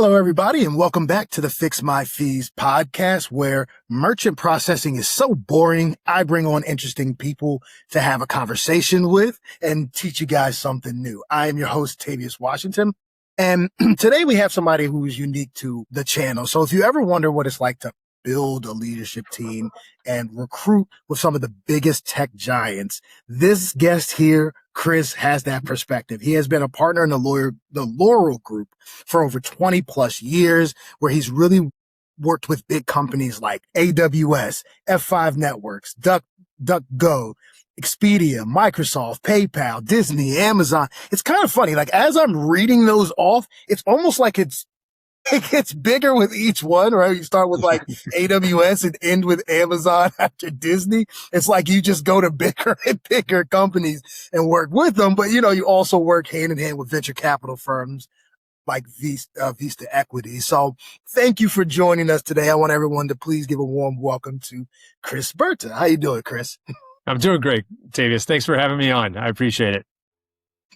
Hello, everybody, and welcome back to the Fix My Fees podcast, where merchant processing is so boring. I bring on interesting people to have a conversation with and teach you guys something new. I am your host, Tavius Washington, and today we have somebody who is unique to the channel. So if you ever wonder what it's like to build a leadership team and recruit with some of the biggest tech giants, this guest here, Chris, has that perspective. He has been a partner in the Laurel Group for over 20 plus years, where he's really worked with big companies like AWS, F5 Networks, DuckDuckGo, Expedia, Microsoft, PayPal, Disney, Amazon. It's kind of funny. Like, as I'm reading those off, it's almost like it gets bigger with each one, right? You start with like AWS and end with Amazon after Disney. It's like you just go to bigger and bigger companies and work with them. But, you also work hand in hand with venture capital firms like Vista Equity. So thank you for joining us today. I want everyone to please give a warm welcome to Chris Berta. How you doing, Chris? I'm doing great, Tavius. Thanks for having me on. I appreciate it.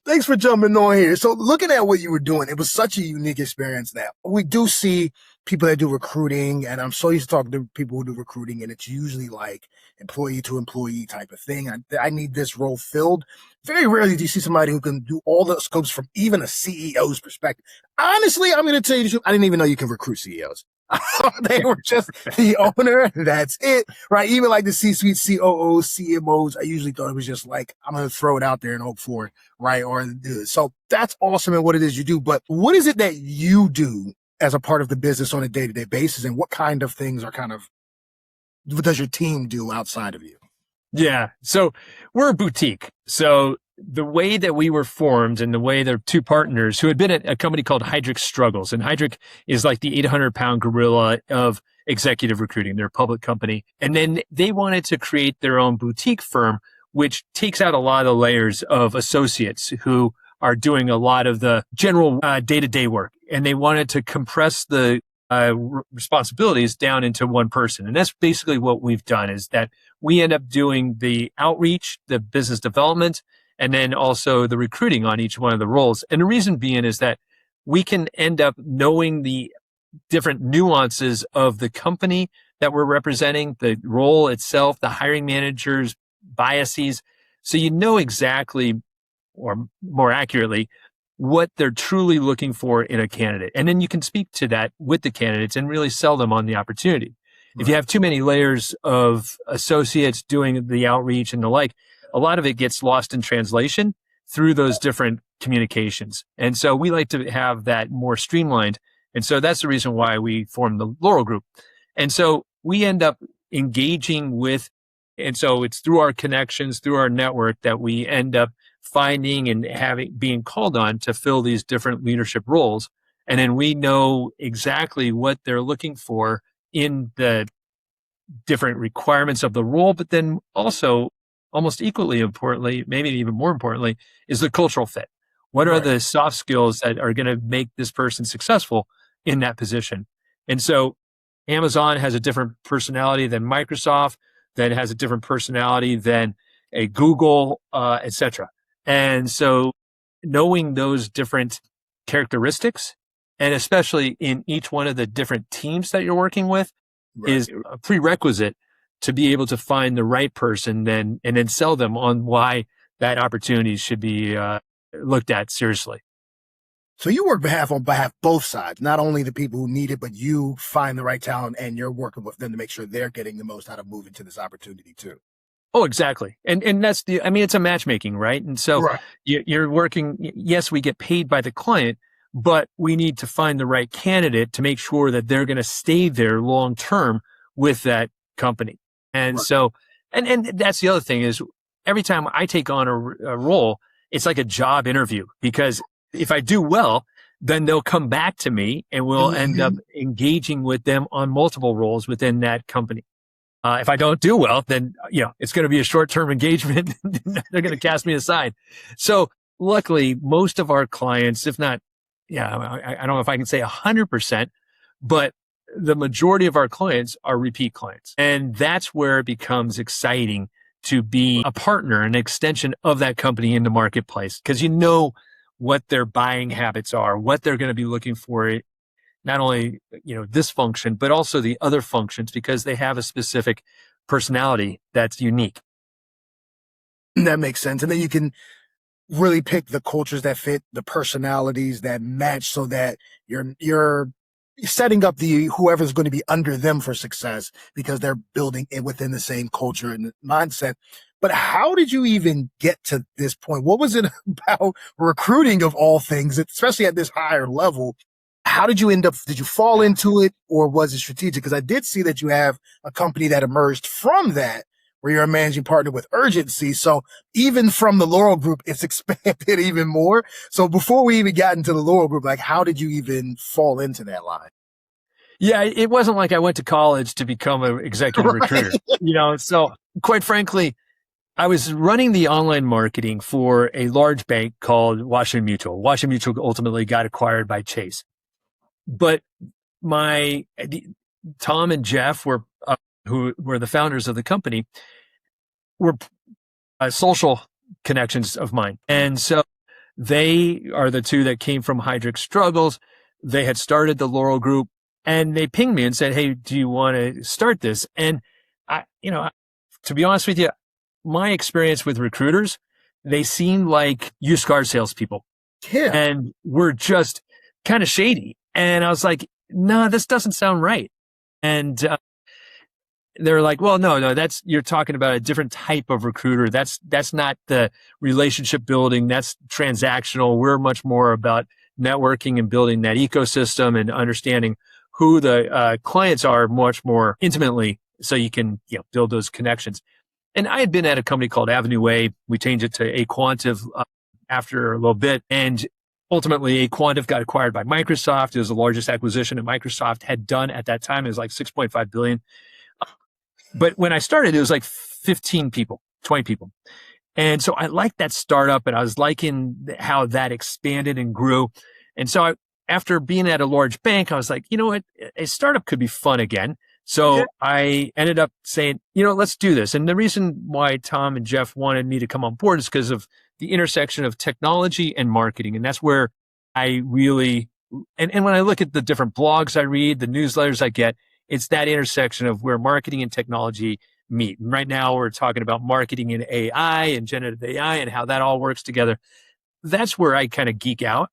Thanks for jumping on here. So looking at what you were doing, it was such a unique experience now. We do see people that do recruiting, and I'm so used to talking to people who do recruiting, and it's usually like employee to employee type of thing. I need this role filled. Very rarely do you see somebody who can do all the scopes from even a CEO's perspective. Honestly, I'm going to tell you the truth. I didn't even know you can recruit CEOs. They were just the owner. That's it, right? Even like the C-suite, COOs, CMOs, I usually thought it was just like, I'm going to throw it out there and hope for it, right? Or do it. So that's awesome in what it is you do. But what is it that you do as a part of the business on a day-to-day basis? And what kind of things what does your team do outside of you? Yeah. So we're a boutique. So the way that we were formed and the way the two partners who had been at a company called Heidrick Struggles, and Heidrick is like the 800-pound gorilla of executive recruiting. They're a public company. And then they wanted to create their own boutique firm, which takes out a lot of layers of associates who are doing a lot of the general day-to-day work. And they wanted to compress the responsibilities down into one person. And that's basically what we've done, is that we end up doing the outreach, the business development, and then also the recruiting on each one of the roles. And the reason being is that we can end up knowing the different nuances of the company that we're representing, the role itself, the hiring manager's biases. So you know exactly, or more accurately, what they're truly looking for in a candidate. And then you can speak to that with the candidates and really sell them on the opportunity. Right. If you have too many layers of associates doing the outreach and the like, a lot of it gets lost in translation through those different communications. And so we like to have that more streamlined. And so that's the reason why we formed the Laurel Group. And so we end up engaging with, and so it's through our connections, through our network, that we end up finding and being called on to fill these different leadership roles. And then we know exactly what they're looking for in the different requirements of the role, but then also, almost equally importantly, maybe even more importantly, is the cultural fit. What are the soft skills that are going to make this person successful in that position? And so Amazon has a different personality than Microsoft, that has a different personality than a Google, et cetera. And so knowing those different characteristics, and especially in each one of the different teams that you're working with, is a prerequisite to be able to find the right person and then sell them on why that opportunity should be looked at seriously. So you work on behalf of both sides, not only the people who need it, but you find the right talent and you're working with them to make sure they're getting the most out of moving to this opportunity too. Oh, exactly. And that's it's a matchmaking, right? And so you're working, yes, we get paid by the client, but we need to find the right candidate to make sure that they're going to stay there long term with that company. And so, and that's the other thing, is every time I take on a role, it's like a job interview, because if I do well, then they'll come back to me and we'll end up engaging with them on multiple roles within that company. If I don't do well, then, it's going to be a short-term engagement. They're going to cast me aside. So luckily, most of our clients, if not, I don't know if I can say 100%, but the majority of our clients are repeat clients. And that's where it becomes exciting to be a partner, an extension of that company in the marketplace, because you know what their buying habits are, what they're going to be looking for not only, this function, but also the other functions because they have a specific personality that's unique. That makes sense. And then you can really pick the cultures that fit, the personalities that match, so that you're setting up the whoever's going to be under them for success because they're building it within the same culture and mindset. But how did you even get to this point? What was it about recruiting of all things, especially at this higher level? How did you end up? Did you fall into it, or was it strategic? Because I did see that you have a company that emerged from that, where you're a managing partner with urgency. So even from the Laurel Group, it's expanded even more. So before we even got into the Laurel Group, like, how did you even fall into that line? Yeah, it wasn't like I went to college to become an executive recruiter, so quite frankly, I was running the online marketing for a large bank called Washington Mutual. Washington Mutual ultimately got acquired by Chase. But Tom and Jeff who were the founders of the company, were social connections of mine. And so they are the two that came from Heidrick Struggles. They had started the Laurel Group, and they pinged me and said, "Hey, do you want to start this?" And to be honest with you, my experience with recruiters, they seem like used car salespeople. Yeah. And we're just kind of shady. And I was like, "No, this doesn't sound right." And they're like, "Well, no, you're talking about a different type of recruiter. That's not the relationship building. That's transactional. We're much more about networking and building that ecosystem and understanding who the clients are much more intimately, so you can build those connections." And I had been at a company called Avenue A. We changed it to Aquantive after a little bit, and ultimately Aquantive got acquired by Microsoft. It was the largest acquisition that Microsoft had done at that time. It was like $6.5 billion. But when I started, it was like 15 people, 20 people. And so I liked that startup, and I was liking how that expanded and grew. And so after being at a large bank, I was like, you know what? A startup could be fun again. So I ended up saying, let's do this. And the reason why Tom and Jeff wanted me to come on board is because of the intersection of technology and marketing. And that's where I really, and when I look at the different blogs I read, the newsletters I get, it's that intersection of where marketing and technology meet. And right now we're talking about marketing and AI and generative AI and how that all works together. That's where I kind of geek out.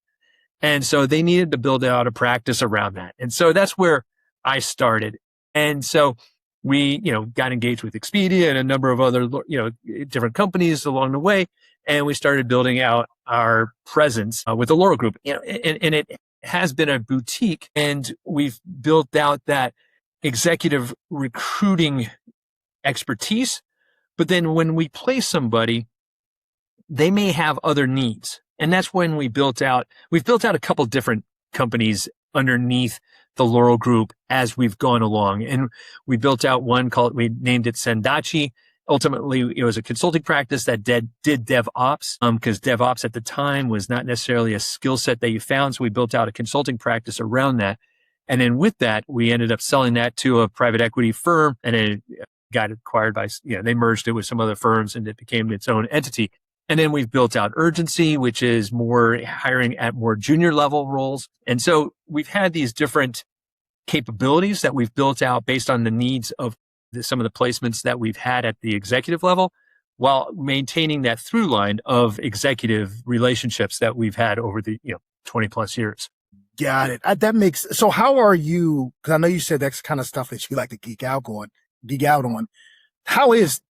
And so they needed to build out a practice around that. And so that's where I started. And so we, got engaged with Expedia and a number of other, different companies along the way. And we started building out our presence with the Laurel Group, and it has been a boutique, and we've built out that executive recruiting expertise. But then when we place somebody, they may have other needs. And that's when we've built out a couple different companies underneath the Laurel Group as we've gone along. And we built out one we named it Sendachi. Ultimately, it was a consulting practice that did DevOps, because DevOps at the time was not necessarily a skill set that you found. So we built out a consulting practice around that. And then with that, we ended up selling that to a private equity firm, and it got acquired by, they merged it with some other firms, and it became its own entity. And then we've built out Urgency, which is more hiring at more junior level roles. And so we've had these different capabilities that we've built out based on the needs of some of the placements that we've had at the executive level, while maintaining that through line of executive relationships that we've had over the 20 plus years. Got it. That makes, so how are you, because I know you said that's kind of stuff that you like to geek out on. How is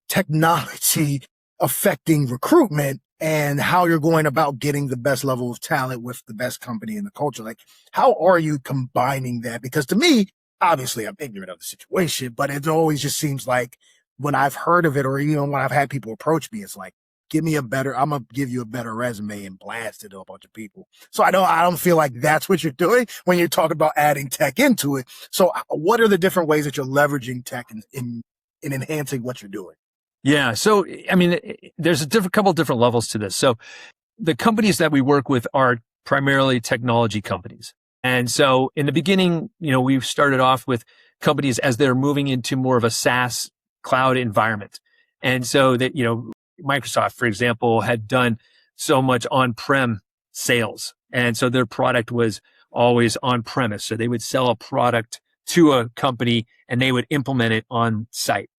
technology affecting recruitment and how you're going about getting the best level of talent with the best company in the culture? Like, how are you combining that? Because to me, obviously I'm ignorant of the situation, but it always just seems like when I've heard of it, or even when I've had people approach me, it's like, I'm going to give you a better resume and blast it to a bunch of people. So I don't feel like that's what you're doing when you're talking about adding tech into it. So what are the different ways that you're leveraging tech in enhancing what you're doing? Yeah. So, I mean, there's couple different levels to this. So the companies that we work with are primarily technology companies. And so in the beginning, we've started off with companies as they're moving into more of a SaaS cloud environment. And so that, Microsoft, for example, had done so much on-prem sales. And so their product was always on premise. So they would sell a product to a company and they would implement it on site.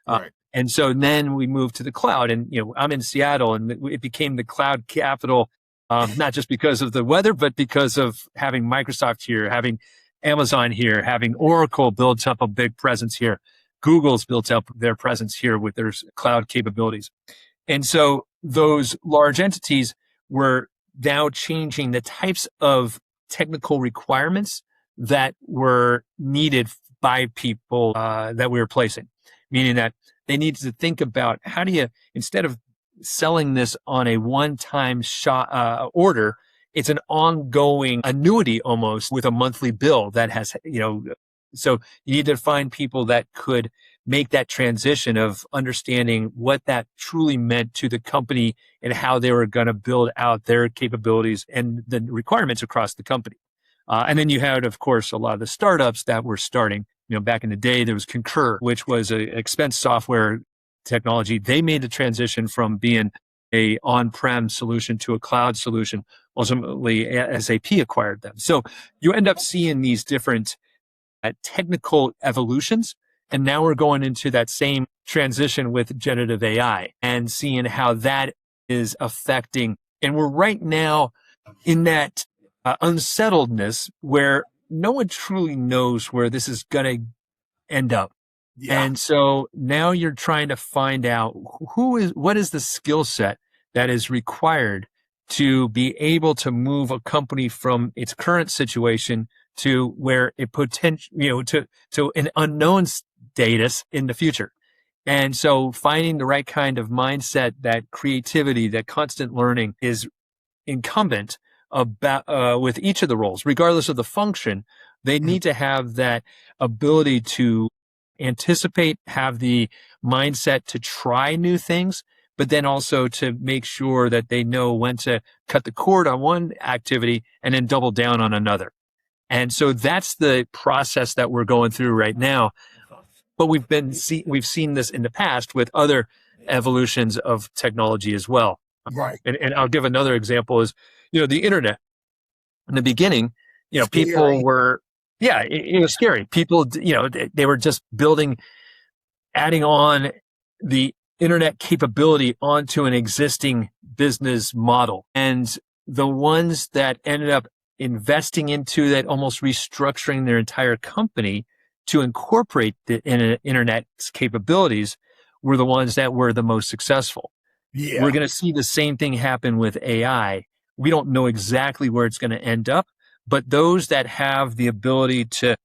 Right. And so then we moved to the cloud, and I'm in Seattle, and it became the cloud capital, not just because of the weather, but because of having Microsoft here, having Amazon here, having Oracle built up a big presence here. Google's built up their presence here with their cloud capabilities. And so those large entities were now changing the types of technical requirements that were needed by people that we were placing, meaning that they needed to think about how do you, instead of selling this on a one-time order, it's an ongoing annuity almost with a monthly bill that has, so you need to find people that could make that transition of understanding what that truly meant to the company and how they were going to build out their capabilities and the requirements across the company. And then you had, of course, a lot of the startups that were starting. Back in the day, there was Concur, which was an expense software technology. They made the transition from being a on-prem solution to a cloud solution. Ultimately, SAP acquired them. So you end up seeing these different technical evolutions. And now we're going into that same transition with generative AI and seeing how that is affecting. And we're right now in that unsettledness where no one truly knows where this is going to end up. Yeah. And so now you're trying to find out what is the skill set that is required to be able to move a company from its current situation to where it to an unknown status in the future. And so finding the right kind of mindset, that creativity, that constant learning is incumbent about with each of the roles, regardless of the function. They need to have that ability to anticipate, have the mindset to try new things, but then also to make sure that they know when to cut the cord on one activity and then double down on another. And so that's the process that we're going through right now. But we've seen this in the past with other evolutions of technology as well. Right. And I'll give another example is, the internet. In the beginning, people were, it was scary. People, they were just adding on the internet capability onto an existing business model. And the ones that ended up investing into that, almost restructuring their entire company to incorporate the internet's capabilities, were the ones that were the most successful. Yeah. We're going to see the same thing happen with AI. We don't know exactly where it's going to end up, but those that have the ability to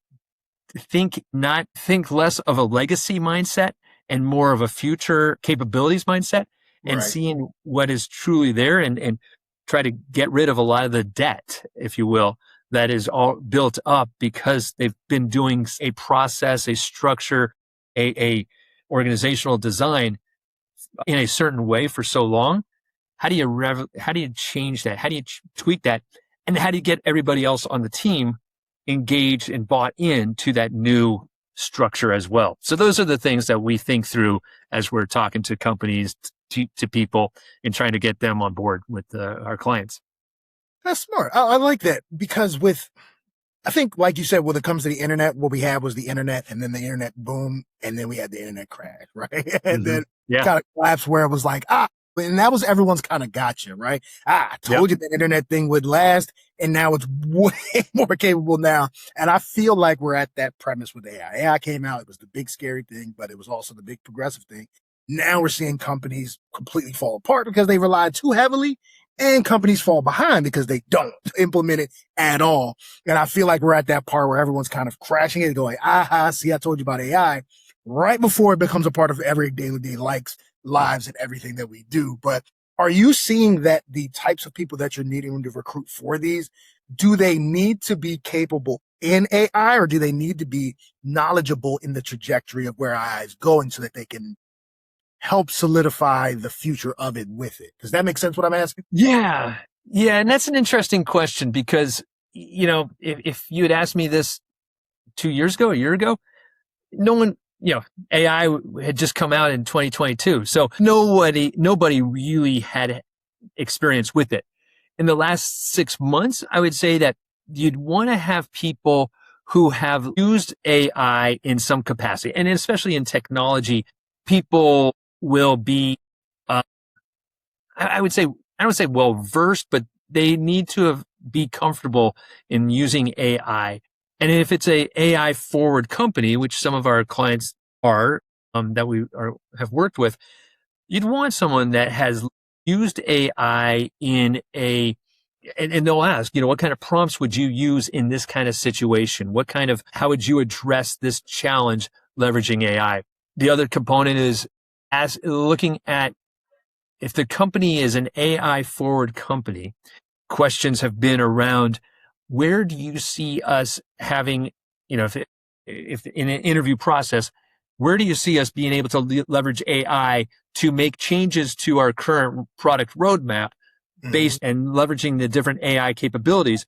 think less of a legacy mindset and more of a future capabilities mindset, and seeing what is truly there and try to get rid of a lot of the debt, if you will, that is all built up because they've been doing a process, a structure, a organizational design in a certain way for so long. How do you change that? How do you tweak that? And how do you get everybody else on the team engaged and bought into that new structure as well? So those are the things that we think through as we're talking to companies, to people, and trying to get them on board with our clients. That's smart. I like that because I think, like you said, when it comes to the internet, what we had was the internet, and then the internet boom, and then we had the internet crash, right? And then kind of collapsed where it was like, and that was everyone's kind of gotcha, right? I told you the internet thing would last, and now it's way more capable now. And I feel like we're at that premise with AI. AI came out, it was the big scary thing, but it was also the big progressive thing. Now we're seeing companies completely fall apart because they rely too heavily, and companies fall behind because they don't implement it at all. And I feel like we're at that part where everyone's kind of crashing it, going, see, I told you about AI, right before it becomes a part of every day-to-day lives and everything that we do. But are you seeing that the types of people that you're needing to recruit for these, do they need to be capable in AI, or do they need to be knowledgeable in the trajectory of where AI is going so that they can help solidify the future of it with it? Does that make sense what I'm asking? Yeah. And that's an interesting question because, if you had asked me this 2 years ago, a year ago, no one, AI had just come out in 2022. So nobody really had experience with it. In the last 6 months, I would say that you'd want to have people who have used AI in some capacity. And especially in technology, people will be, uh, I would say, I don't say well versed, but they need to be comfortable in using AI. And if it's a AI forward company, which some of our clients are, that have worked with, you'd want someone that has used AI in and they'll ask, what kind of prompts would you use in this kind of situation? How would you address this challenge leveraging AI? The other component is as looking at if the company is an AI forward company, questions have been around where do you see us having, if in an interview process, where do you see us being able to leverage AI to make changes to our current product roadmap based and leveraging the different AI capabilities?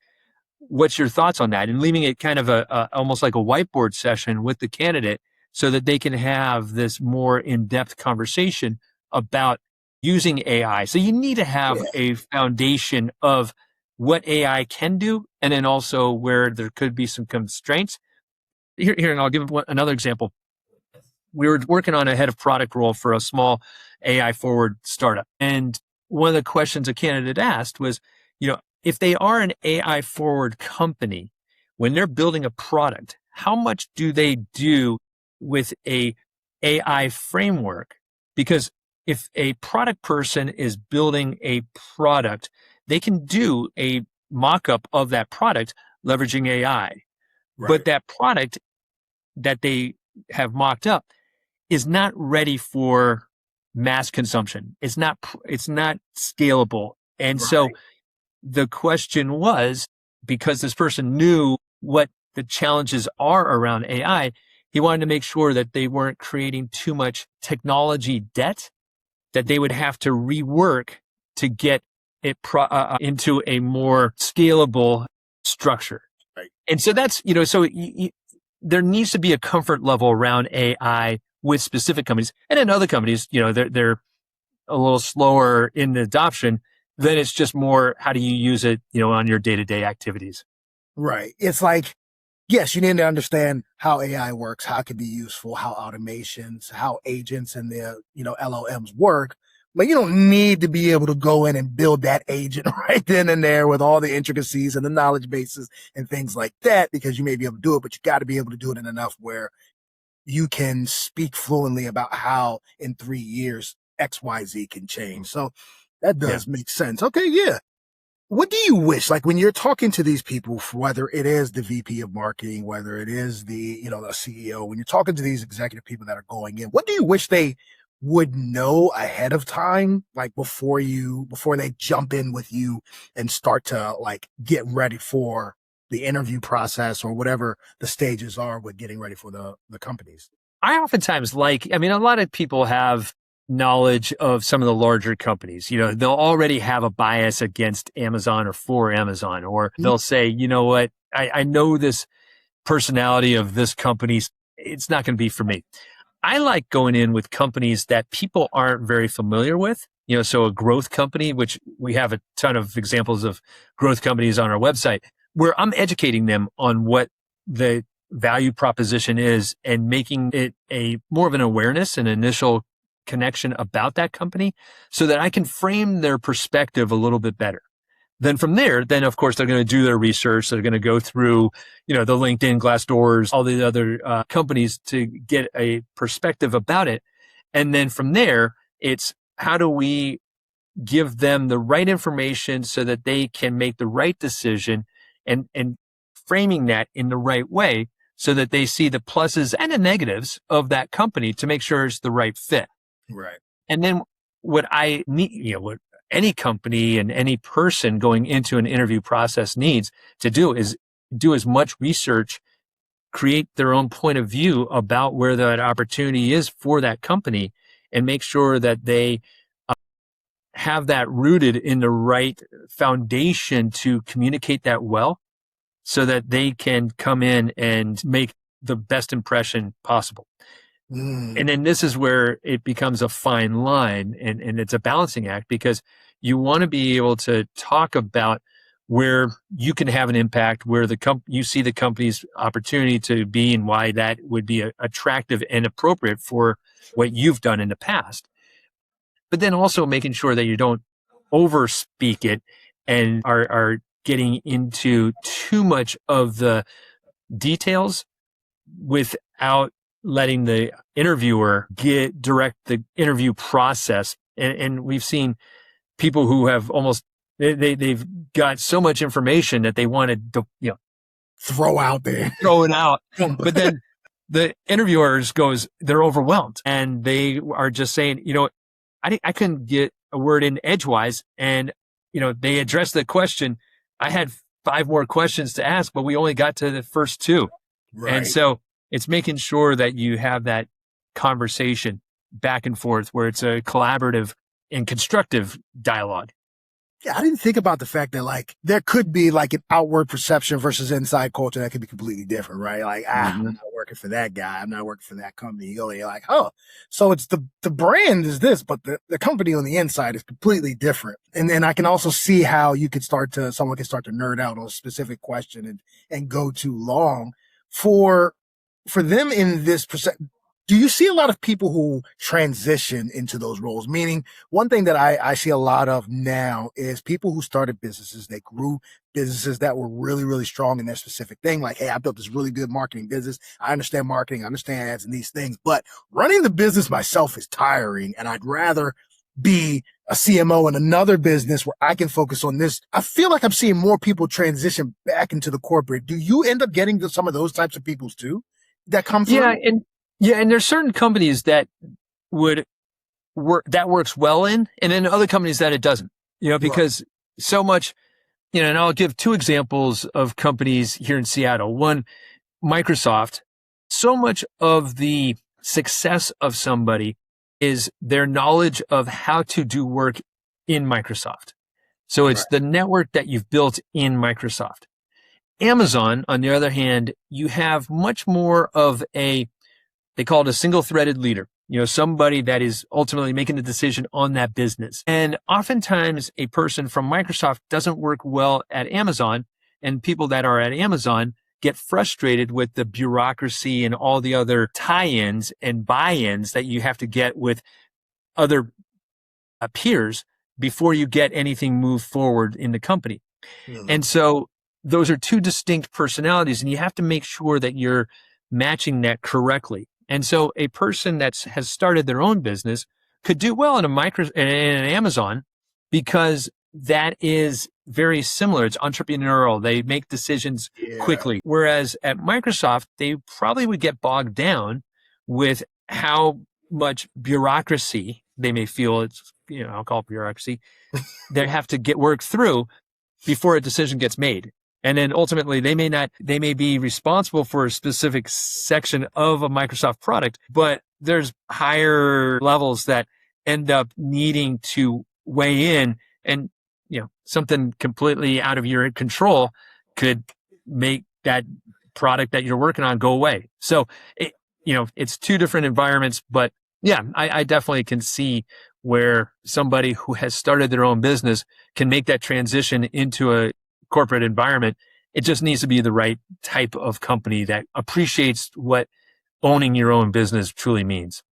What's your thoughts on that? And leaving it kind of almost like a whiteboard session with the candidate so that they can have this more in-depth conversation about using AI. So you need to have a foundation of what AI can do, and then also where there could be some constraints. Here, and I'll give another example. We were working on a head of product role for a small AI forward startup. And one of the questions a candidate asked was, if they are an AI forward company, when they're building a product, how much do they do with a AI framework? Because if a product person is building a product, they can do a mock-up of that product leveraging AI. Right. But that product that they have mocked up is not ready for mass consumption. It's not scalable. And so the question was, because this person knew what the challenges are around AI, he wanted to make sure that they weren't creating too much technology debt that they would have to rework to get it into a more scalable structure. Right. And so that's, there needs to be a comfort level around AI with specific companies. And in other companies, they're a little slower in the adoption. Then it's just more, how do you use it, on your day-to-day activities? Right. It's like, yes, you need to understand how AI works, how it can be useful, how automations, how agents and the, LLMs work. But you don't need to be able to go in and build that agent right then and there with all the intricacies and the knowledge bases and things like that, because you may be able to do it, but you got to be able to do it in enough where you can speak fluently about how in 3 years XYZ can change. So that does make sense. Okay, yeah. What do you wish, like when you're talking to these people, whether it is the VP of marketing, whether it is the, the CEO, when you're talking to these executive people that are going in, what do you wish they would know ahead of time, like before they jump in with you and start to like get ready for the interview process or whatever the stages are with getting ready for the companies? I oftentimes a lot of people have knowledge of some of the larger companies. They'll already have a bias against Amazon or for Amazon, or they'll say, you know what, I know this personality of this company, it's not going to be for me. I like going in with companies that people aren't very familiar with. So a growth company, which we have a ton of examples of growth companies on our website, where I'm educating them on what the value proposition is and making it a more of an awareness and initial connection about that company so that I can frame their perspective a little bit better. Then from there, of course, they're going to do their research. They're going to go through, the LinkedIn, Glassdoors, all the other companies to get a perspective about it. And then from there, it's how do we give them the right information so that they can make the right decision and framing that in the right way so that they see the pluses and the negatives of that company to make sure it's the right fit. Right. And then what I need, what any company and any person going into an interview process needs to do is do as much research, create their own point of view about where that opportunity is for that company, and make sure that they have that rooted in the right foundation to communicate that well so that they can come in and make the best impression possible. And then this is where it becomes a fine line and it's a balancing act, because you want to be able to talk about where you can have an impact, where you see the company's opportunity to be and why that would be attractive and appropriate for what you've done in the past. But then also making sure that you don't overspeak it and are getting into too much of the details without letting the interviewer direct the interview process. And we've seen people who have they've got so much information that they wanted to, throw out there, throw it out. But then the interviewers they're overwhelmed and they are just saying, I couldn't get a word in edgewise. And, they addressed the question. I had 5 more questions to ask, but we only got to the first 2. Right. And so it's making sure that you have that conversation back and forth where it's a collaborative and constructive dialogue. Yeah, I didn't think about the fact that there could be an outward perception versus inside culture that could be completely different, right? I'm not working for that guy. I'm not working for that company. You go and you're like, oh, so it's the brand is this, but the company on the inside is completely different. And then I can also see how someone can start to nerd out on a specific question and go too long for them in this Do you see a lot of people who transition into those roles? Meaning, one thing that I see a lot of now is people who started businesses. They grew businesses that were really, really strong in their specific thing. Like, hey, I built this really good marketing business. I understand marketing. I understand ads and these things. But running the business myself is tiring. And I'd rather be a CMO in another business where I can focus on this. I feel like I'm seeing more people transition back into the corporate. Do you end up getting to some of those types of people too that come through? Yeah, and there's certain companies that would work that works well in, and then other companies that it doesn't. Because so much, and I'll give 2 examples of companies here in Seattle. One, Microsoft. So much of the success of somebody is their knowledge of how to do work in Microsoft. So it's the network that you've built in Microsoft. Amazon, on the other hand, you have much more of they call it a single-threaded leader, somebody that is ultimately making the decision on that business. And oftentimes a person from Microsoft doesn't work well at Amazon, and people that are at Amazon get frustrated with the bureaucracy and all the other tie-ins and buy-ins that you have to get with other peers before you get anything moved forward in the company. Mm-hmm. And so those are 2 distinct personalities, and you have to make sure that you're matching that correctly. And so a person that has started their own business could do well in an Amazon because that is very similar. It's entrepreneurial. They make decisions quickly. Whereas at Microsoft, they probably would get bogged down with how much bureaucracy they may feel I'll call it bureaucracy. They have to get worked through before a decision gets made. And then ultimately they may be responsible for a specific section of a Microsoft product, but there's higher levels that end up needing to weigh in, and, something completely out of your control could make that product that you're working on go away. So, it's 2 different environments, but yeah, I definitely can see where somebody who has started their own business can make that transition into a corporate environment. It just needs to be the right type of company that appreciates what owning your own business truly means.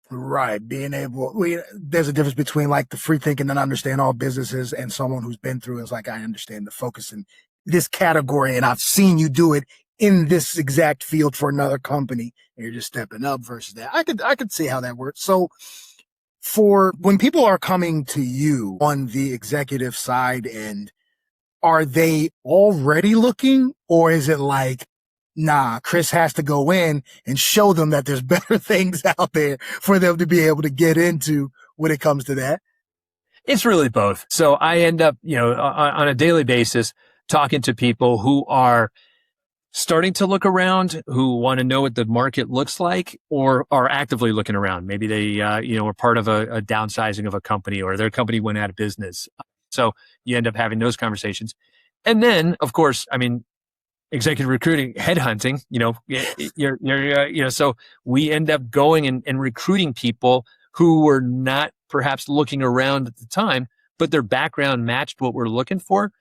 Right. Being able, there's a difference between the free thinking and understand all businesses and someone who's been through is I understand the focus in this category and I've seen you do it in this exact field for another company and you're just stepping up versus that. I could see how that works. So for when people are coming to you on the executive side and are they already looking, or is it nah, Chris has to go in and show them that there's better things out there for them to be able to get into when it comes to that? It's really both. So I end up, on a daily basis talking to people who are starting to look around, who want to know what the market looks like, or are actively looking around. Maybe they, are part of a downsizing of a company, or their company went out of business. So you end up having those conversations. And then, of course, executive recruiting, headhunting, so we end up going and recruiting people who were not perhaps looking around at the time, but their background matched what we're looking for.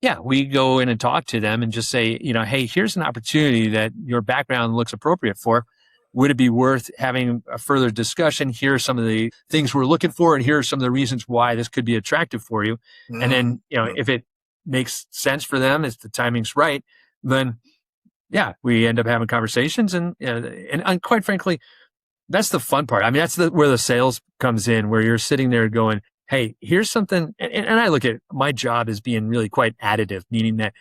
Yeah, we go in and talk to them and just say, hey, here's an opportunity that your background looks appropriate for. Would it be worth having a further discussion? Here are some of the things we're looking for, and here are some of the reasons why this could be attractive for you. And then, Mhm. if it makes sense for them, if the timing's right, then yeah, we end up having conversations, and quite frankly, that's the fun part. I mean, that's where the sales comes in, where you're sitting there going, hey, here's something. And I look at my job as being really quite additive, meaning that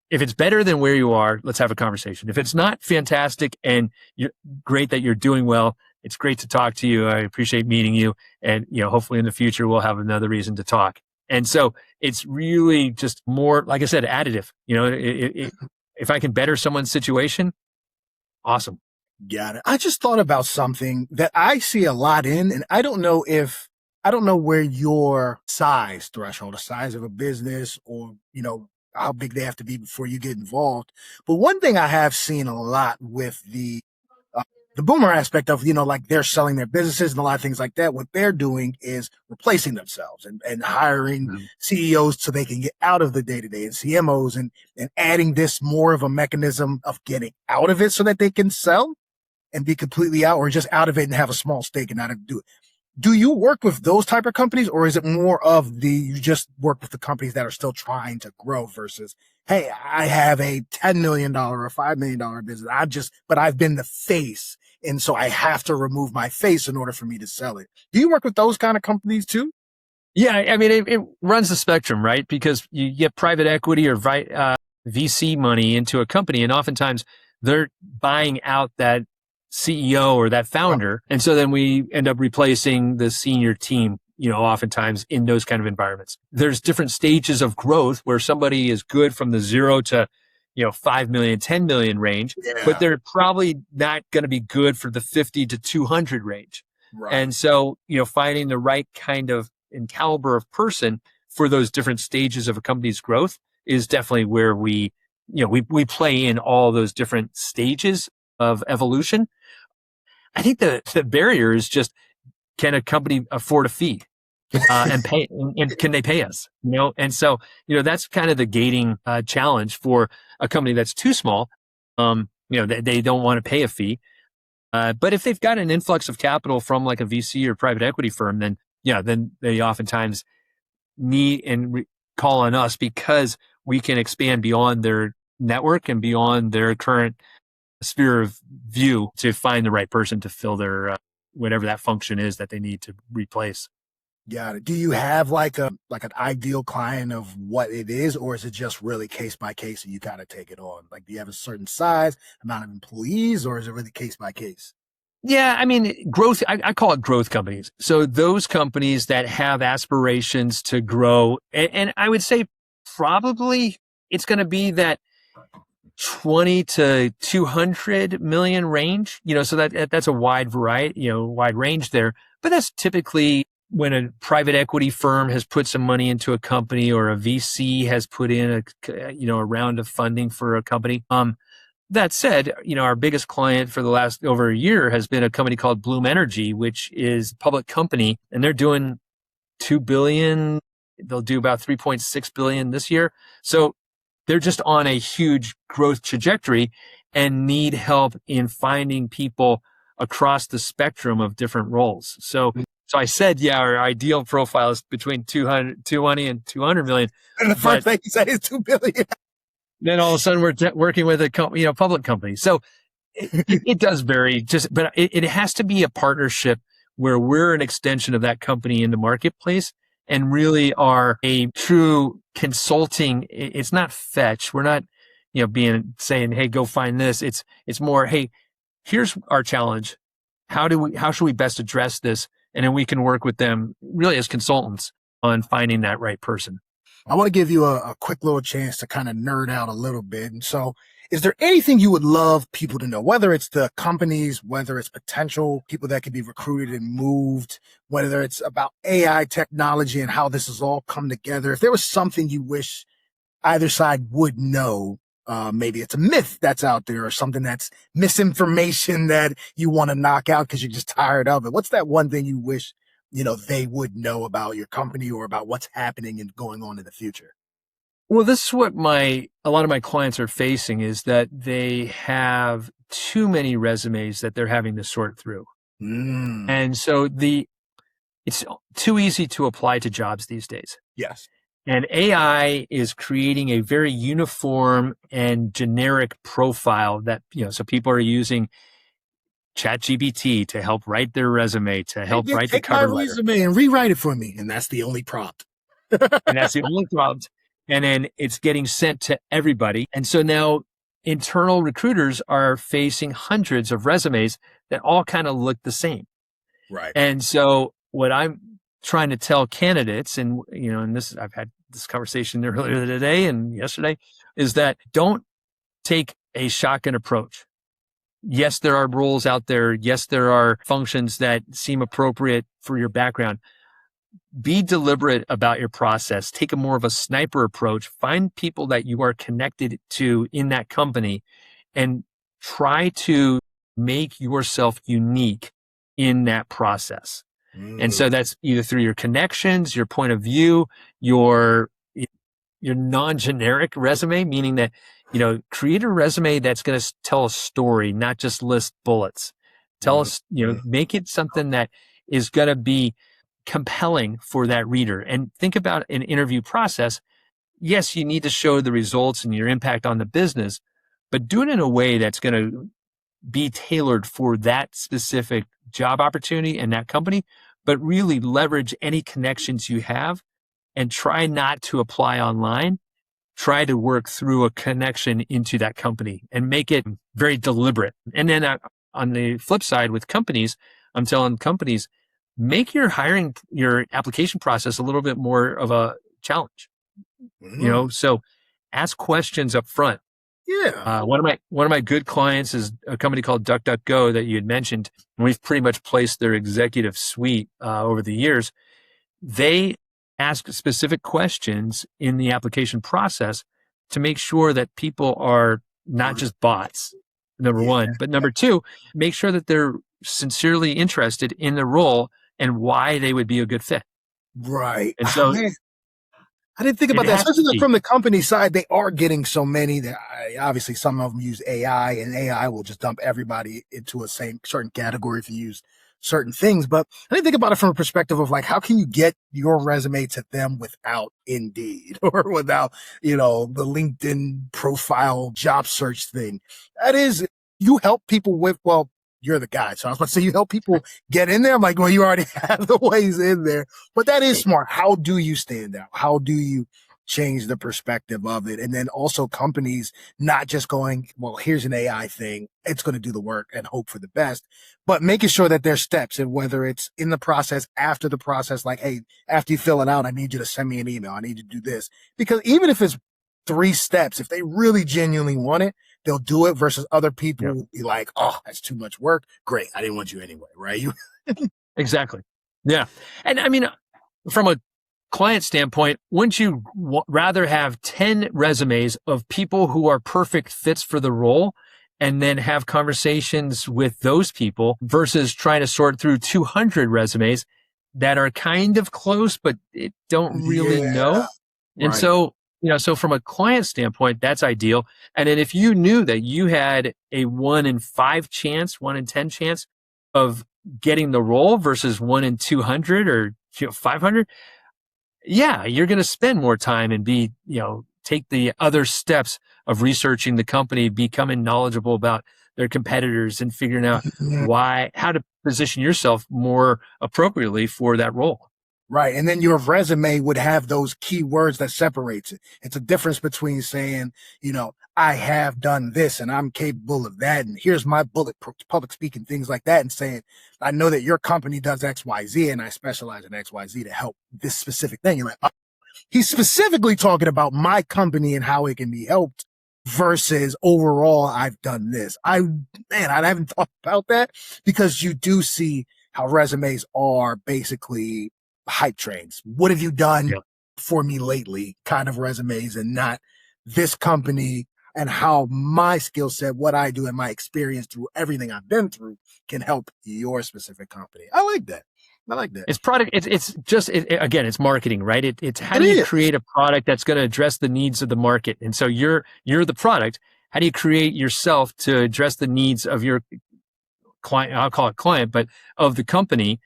if it's better than where you are, let's have a conversation. If it's not fantastic and you're great that you're doing well, it's great to talk to you. I appreciate meeting you. And, hopefully in the future, we'll have another reason to talk. And so it's really just more, like I said, additive. If I can better someone's situation, awesome. Got it. I just thought about something that I see a lot in, and I don't know where your size threshold, the size of a business, or, how big they have to be before you get involved. But one thing I have seen a lot with uh, the boomer aspect of, like they're selling their businesses and a lot of things like that. What they're doing is replacing themselves and hiring CEOs so they can get out of the day to day, and CMOs, and adding this more of a mechanism of getting out of it so that they can sell and be completely out, or just out of it and have a small stake and not have to do it. Do you work with those type of companies, or is it more of you just work with the companies that are still trying to grow versus, hey, I have a $10 million or $5 million business. But I've been the face. And so I have to remove my face in order for me to sell it. Do you work with those kind of companies too? Yeah, I mean, it runs the spectrum, right? Because you get private equity or VC money into a company, and oftentimes they're buying out that CEO or that Right. founder. And so then we end up replacing the senior team, oftentimes in those kind of environments. There's different stages of growth where somebody is good from the 0 to, 5 million, 10 million range, but Yeah. they're probably not going to be good for the 50 to 200 range. Right. And so, finding the right kind of and caliber of person for those different stages of a company's growth is definitely where we play in all those different stages of evolution. I think the barrier is just, can a company afford a fee? And pay, and can they pay us? And so, that's kind of the gating challenge for a company that's too small. They don't want to pay a fee. But if they've got an influx of capital from like a VC or private equity firm, then then they oftentimes need and call on us because we can expand beyond their network and beyond their current sphere of view to find the right person to fill their whatever that function is that they need to replace. Got it. Do you have like an ideal client of what it is, or is it just really case by case and you kind of take it on? Like, do you have a certain size, amount of employees, or is it really case by case? Yeah, I mean, growth, I call it growth companies. So those companies that have aspirations to grow, and I would say probably it's going to be that 20 to 200 million range, so that's a wide variety, wide range there. But that's typically when a private equity firm has put some money into a company, or a VC has put in a round of funding for a company. That said, our biggest client for the last over a year has been a company called Bloom Energy, which is a public company, and they're doing 2 billion. They'll do about 3.6 billion this year. So they're just on a huge growth trajectory and need help in finding people across the spectrum of different roles. So I said, yeah, our ideal profile is between 220 and 200 million. And the first But thing you say is 2 billion. then all of a sudden we're working with a public company. So it does vary, but it has to be a partnership where we're an extension of that company in the marketplace and really are a true consulting. It's not fetch. We're not, saying, hey, go find this. It's more, hey, here's our challenge. How should we best address this? And then we can work with them really as consultants on finding that right person. I want to give you a quick little chance to kind of nerd out a little bit. And so, is there anything you would love people to know, whether it's the companies, whether it's potential people that could be recruited and moved, whether it's about AI technology and how this has all come together? If there was something you wish either side would know, maybe it's a myth that's out there or something that's misinformation that you want to knock out because you're just tired of it. What's that one thing you wish, they would know about your company or about what's happening and going on in the future? Well, this is what a lot of my clients are facing, is that they have too many resumes that they're having to sort through. Mm, And so it's too easy to apply to jobs these days. yes. And AI is creating a very uniform and generic profile that, so people are using ChatGPT to help write their resume, to Hey, help write the take my cover letter. resume and rewrite it for me. And that's the only prompt. And that's the only prompt. And then it's getting sent to everybody. And so now internal recruiters are facing hundreds of resumes that all kind of look the same. Right. And so what I'm trying to tell candidates, and I've had this conversation earlier today and yesterday, is that don't take a shotgun approach. Yes, there are roles out there. Yes, there are functions that seem appropriate for your background. Be deliberate about your process. Take a more of a sniper approach. Find people that you are connected to in that company and try to make yourself unique in that process. And Mm, so that's either through your connections, your point of view, your non-generic resume, meaning that, create a resume that's going to tell a story, not just list bullets. Tell mm, us, mm. make it something that is going to be compelling for that reader. And think about an interview process. Yes, you need to show the results and your impact on the business, but do it in a way that's going to be tailored for that specific job opportunity and that company, but really leverage any connections you have and try not to apply online. Try to work through a connection into that company and make it very deliberate. And then on the flip side with companies, I'm telling companies, make your application process a little bit more of a challenge, Mm. so ask questions up front. Yeah. One of my good clients is a company called DuckDuckGo that you had mentioned. And we've pretty much placed their executive suite over the years. They ask specific questions in the application process to make sure that people are not just bots, number Yeah. one, but number two, make sure that they're sincerely interested in the role and why they would be a good fit. Right. And Ah, so man, I didn't think it about that, has especially to like be. from the company side. They are getting so many that obviously some of them use AI, and AI will just dump everybody into a same certain category if you use certain things. But I didn't think about it from a perspective of like, how can you get your resume to them without Indeed or without, the LinkedIn profile job search thing? That is, you help people with, well, you're the guy. So I was about to say, you help people get in there. I'm like, well, you already have the ways in there. But that is smart. How do you stand out? How do you change the perspective of it? And then also companies not just going, well, here's an AI thing. It's going to do the work and hope for the best, but making sure that there's steps, and whether it's in the process, after the process, like, hey, after you fill it out, I need you to send me an email. I need you to do this. Because even if it's 3 steps, if they really genuinely want it, they'll do it, versus other Yeah, people be like, oh, that's too much work. Great. I didn't want you anyway. Right. You, exactly. Yeah. And I mean, from a client standpoint, wouldn't you rather have 10 resumes of people who are perfect fits for the role and then have conversations with those people versus trying to sort through 200 resumes that are kind of close, but it don't really yeah. know? And Right. so, so from a client standpoint, that's ideal. And then if you knew that you had a 1 in 5 chance, 1 in 10 chance of getting the role versus 1 in 200 or 500, yeah, you're going to spend more time and take the other steps of researching the company, becoming knowledgeable about their competitors and figuring out how to position yourself more appropriately for that role. Right. And then your resume would have those key words that separates it. It's a difference between saying, I have done this and I'm capable of that. And here's my public speaking, things like that. And saying, I know that your company does XYZ and I specialize in XYZ to help this specific thing. You're like, oh, he's specifically talking about my company and how it can be helped, versus overall, I've done this. I haven't thought about that, because you do see how resumes are basically hype trains. What have you done Yeah. for me lately? Kind of resumes, and not this company and how my skill set, what I do, and my experience through everything I've been through can help your specific company. I like that. I like that. It's product. It's just again, it's marketing, right? It's how It do you is. create a product that's going to address the needs of the market? And so you're the product. How do you create yourself to address the needs of your client? I'll call it client, but of the company.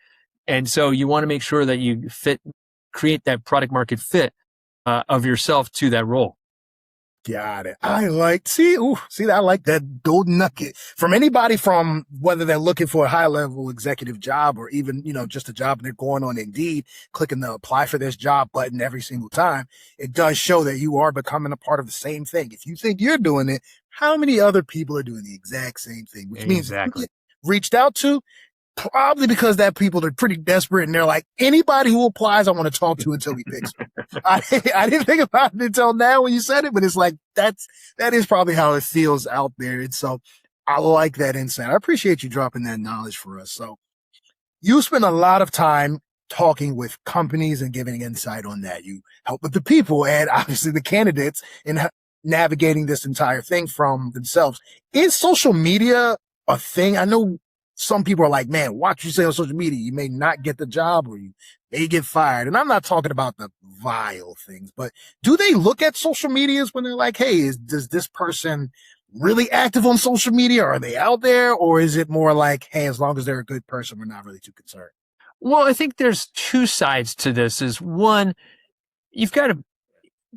And so you want to make sure that you create that product market fit of yourself to that role. Got it. I like, I like that golden nugget from anybody, from whether they're looking for a high level executive job or even, just a job and they're going on Indeed, clicking the apply for this job button every single time. It does show that you are becoming a part of the same thing. If you think you're doing it, how many other people are doing the exact same thing? Which means if you get reached out to, probably because that people are pretty desperate and they're like, anybody who applies, I want to talk to until we fix them. I didn't think about it until now when you said it, but it's like, that is probably how it feels out there. And so I like that insight. I appreciate you dropping that knowledge for us. So you spend a lot of time talking with companies and giving insight on that. You help with the people and obviously the candidates in navigating this entire thing from themselves. Is social media a thing? I know some people are like, man, watch what you say on social media. You may not get the job or you may get fired. And I'm not talking about the vile things, but do they look at social medias when they're like, hey, does this person really active on social media? Are they out there? Or is it more like, hey, as long as they're a good person, we're not really too concerned? Well, I think there's two sides to this. Is one,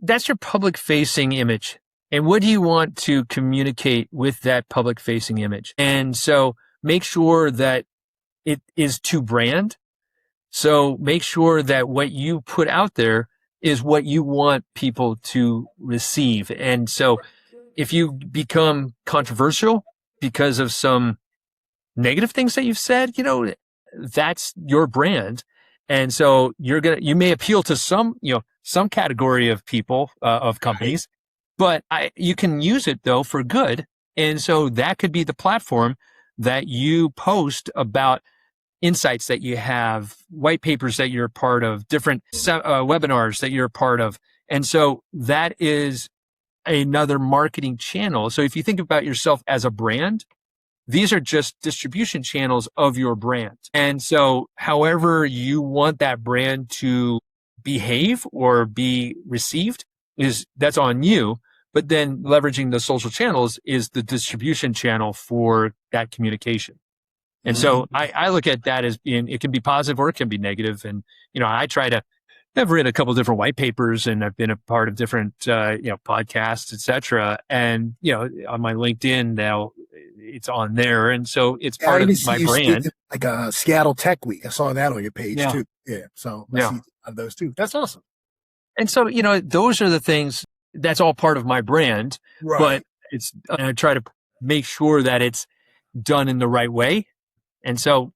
that's your public facing image. And what do you want to communicate with that public facing image? And so make sure that it is to brand. So make sure that what you put out there is what you want people to receive. And so if you become controversial because of some negative things that you've said, that's your brand. And so you may appeal to some category of people, of companies, but you can use it though for good. And so that could be the platform that you post about insights that you have, white papers that you're a part of, different webinars that you're a part of. And so that is another marketing channel. So if you think about yourself as a brand, these are just distribution channels of your brand. And so however you want that brand to behave or be received that's on you. But then leveraging the social channels is the distribution channel for that communication. And so I look at that as being, it can be positive or it can be negative. And, I've read a couple of different white papers and I've been a part of different, podcasts, et cetera. And, on my LinkedIn now it's on there. And so it's part of my brand. Like a Seattle Tech Week. I saw that on your page too. Yeah. So I see those too. That's awesome. And so, those are the things that's all part of my brand, but I try to make sure that it's done in the right way. And so,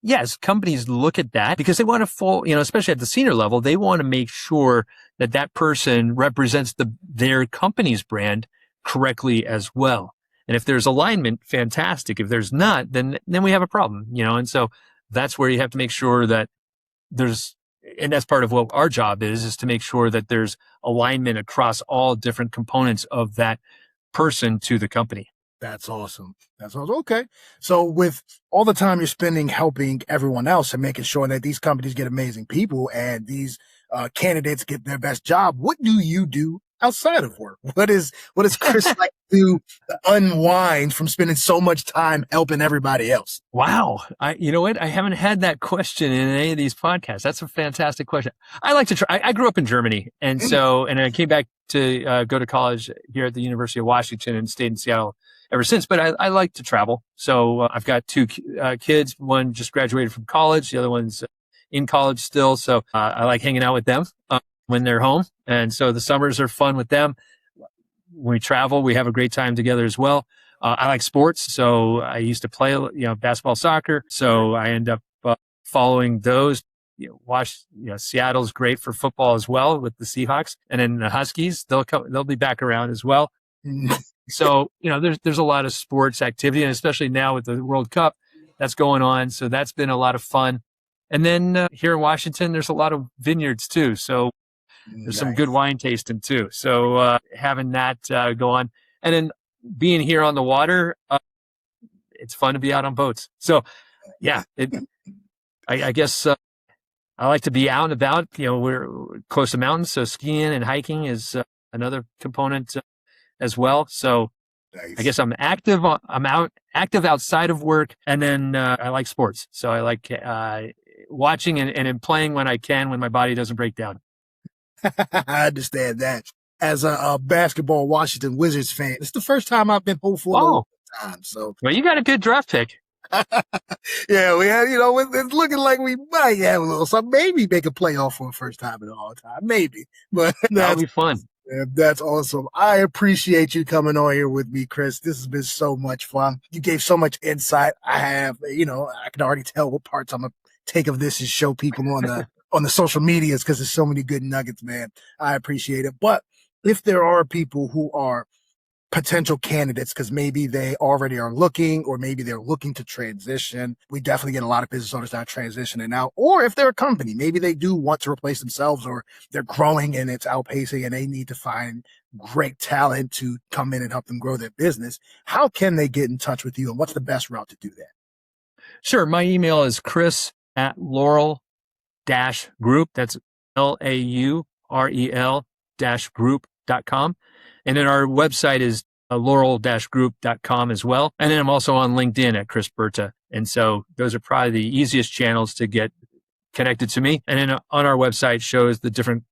yes, companies look at that because they want to especially at the senior level, they want to make sure that that person represents their company's brand correctly as well. And if there's alignment, fantastic. If there's not, then we have a problem, and so that's where you have to make sure that and that's part of what our job is to make sure that there's alignment across all different components of that person to the company. That's awesome. Okay. So with all the time you're spending helping everyone else and making sure that these companies get amazing people and these candidates get their best job, what do you do outside of work? What does Chris like to unwind from spending so much time helping everybody else? Wow. You know what? I haven't had that question in any of these podcasts. That's a fantastic question. I like to try. I grew up in Germany. And and I came back to go to college here at the University of Washington and stayed in Seattle ever since. But I like to travel. So I've got two kids. One just graduated from college. The other one's in college still. So I like hanging out with them when they're home. And so the summers are fun with them. When we travel, we have a great time together as well. I like sports. So I used to play, basketball, soccer. So I end up following those. Seattle's great for football as well with the Seahawks, and then the Huskies. They'll be back around as well. So there's a lot of sports activity, and especially now with the World Cup that's going on. So that's been a lot of fun. And then here in Washington, there's a lot of vineyards too. So there's some good wine tasting too. So having that go on, and then being here on the water, it's fun to be out on boats. So yeah, I guess I like to be out and about. We're close to mountains, so skiing and hiking is another component as well. So I Nice. guess I'm active. Active outside of work, and then I like sports. So I like watching and playing when I can, when my body doesn't break down. I understand that. As a basketball Washington Wizards fan, it's the first time I've been hopeful in a long Oh, time. So well, you got a good draft pick. yeah, we had, it's looking like we might have a little something. Maybe make a playoff for the first time in a long time. Maybe, but That'll be fun. that's awesome. I appreciate you coming on here with me, Chris. This has been so much fun. You gave so much insight. I can already tell what parts I'm gonna take of this and show people on the social medias because there's so many good nuggets, man. I appreciate it. But if there are people who are potential candidates because maybe they already are looking or maybe they're looking to transition. We definitely get a lot of business owners that are transitioning now. Or if they're a company, maybe they do want to replace themselves or they're growing and it's outpacing and they need to find great talent to come in and help them grow their business. How can they get in touch with you and what's the best route to do that? Sure. My email is chris@Laurel-Group. That's LAUREL-group.com. And then our website is laurel-group.com as well. And then I'm also on LinkedIn at Chris Berta. And so those are probably the easiest channels to get connected to me. And then on our website shows the different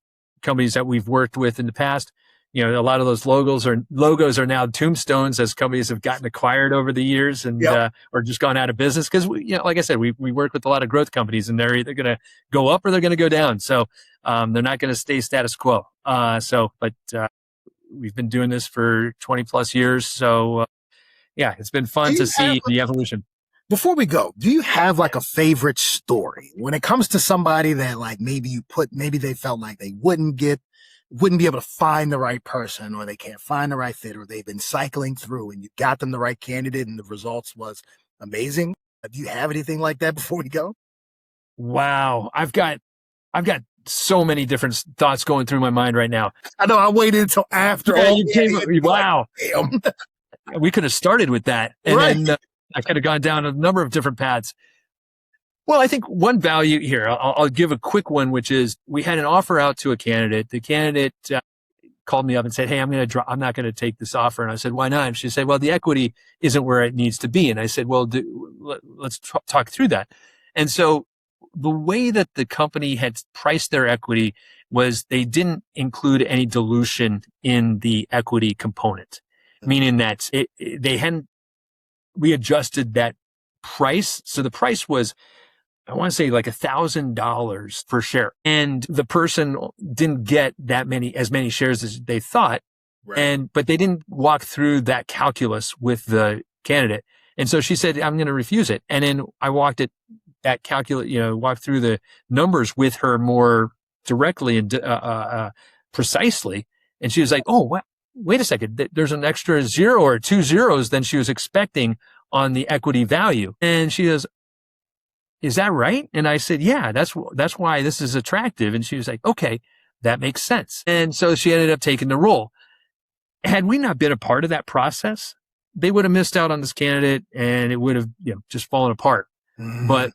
companies that we've worked with in the past. A lot of those logos are now tombstones as companies have gotten acquired over the years and or just gone out of business. Because like I said, we work with a lot of growth companies, and they're either going to go up or they're going to go down. So they're not going to stay status quo. But we've been doing this for 20 plus years. So it's been fun to see the evolution. Before we go, do you have like a favorite story when it comes to somebody that like maybe they felt like they wouldn't be able to find the right person or they can't find the right fit or they've been cycling through and you got them the right candidate and the results was amazing? Do you have anything like that before we go? Wow. I've got so many different thoughts going through my mind right now. I know I waited until after. Wow. Like, we could have started with that. And right. then I could have gone down a number of different paths. Well, I think one value here, I'll give a quick one, which is we had an offer out to a candidate. The candidate called me up and said, "Hey, I'm not going to take this offer." And I said, "Why not?" And she said, "Well, the equity isn't where it needs to be." And I said, "Well, let's talk through that." And so the way that the company had priced their equity was they didn't include any dilution in the equity component, meaning that we adjusted that price. So the price was, I want to say like $1,000 per share. And the person didn't get as many shares as they thought. Right. But they didn't walk through that calculus with the candidate. And so she said, "I'm going to refuse it." And then I walked through the numbers with her more directly and precisely. And she was like, "Oh, wow, wait a second. There's an extra 0 or 2 zeros than she was expecting on the equity value." And she goes, "Is that right?" And I said, "Yeah, that's why this is attractive." And she was like, "Okay, that makes sense." And so she ended up taking the role. Had we not been a part of that process, they would have missed out on this candidate and it would have just fallen apart. Mm-hmm. But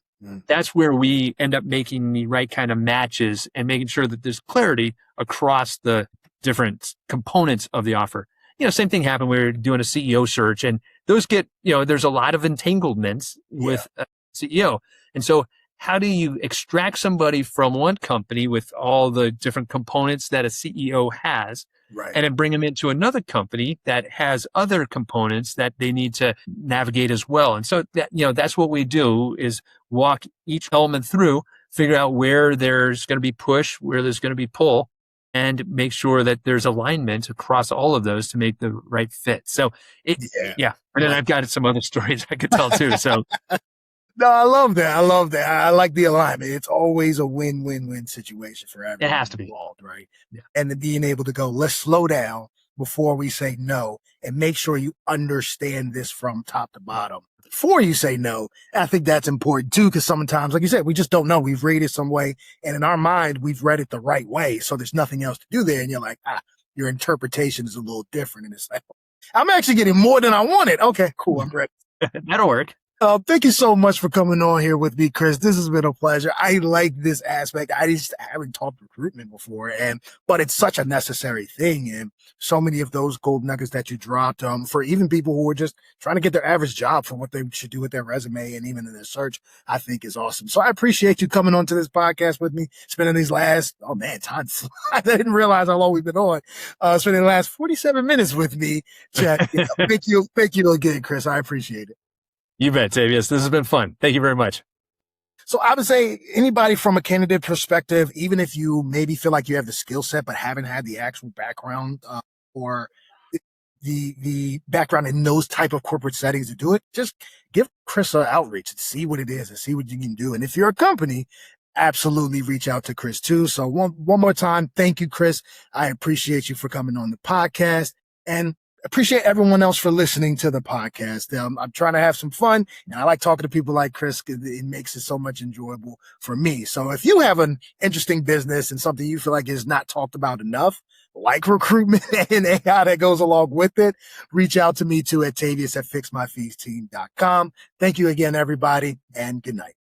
that's where we end up making the right kind of matches and making sure that there's clarity across the different components of the offer. Same thing happened. We were doing a CEO search and those there's a lot of entanglements with a CEO. And so how do you extract somebody from one company with all the different components that a CEO has, right, and then bring them into another company that has other components that they need to navigate as well? And so that's what we do is walk each element through, figure out where there's going to be push, where there's going to be pull, and make sure that there's alignment across all of those to make the right fit. So And then I've got some other stories I could tell too. So no, I love that. I like the alignment. It's always a win-win-win situation for everyone. It has to be involved, right? Yeah. And then being able to go, let's slow down before we say no and make sure you understand this from top to bottom before you say no. I think that's important too, because sometimes, like you said, we just don't know. We've read it some way and in our mind, we've read it the right way. So there's nothing else to do there. And you're like, your interpretation is a little different. And it's like, I'm actually getting more than I wanted. Okay, cool. I'm ready. That'll work. Thank you so much for coming on here with me, Chris. This has been a pleasure. I like this aspect. I just haven't talked recruitment before, but it's such a necessary thing. And so many of those gold nuggets that you dropped, for even people who are just trying to get their average job for what they should do with their resume and even in their search, I think is awesome. So I appreciate you coming on to this podcast with me, spending these last, oh man, time flies. I didn't realize how long we've been on, spending the last 47 minutes with me. Chat. Thank you again, Chris. I appreciate it. You bet, Tavius. This has been fun. Thank you very much. So I would say anybody from a candidate perspective, even if you maybe feel like you have the skill set, but haven't had the actual background, or the background in those type of corporate settings to do it, just give Chris an outreach and see what it is and see what you can do. And if you're a company, absolutely reach out to Chris too. So one more time, thank you, Chris. I appreciate you for coming on the podcast, and appreciate everyone else for listening to the podcast. I'm trying to have some fun, and I like talking to people like Chris because it makes it so much enjoyable for me. So if you have an interesting business and something you feel like is not talked about enough, like recruitment and AI that goes along with it, reach out to me too at Tavius at fixmyfeesteam.com. Thank you again, everybody, and good night.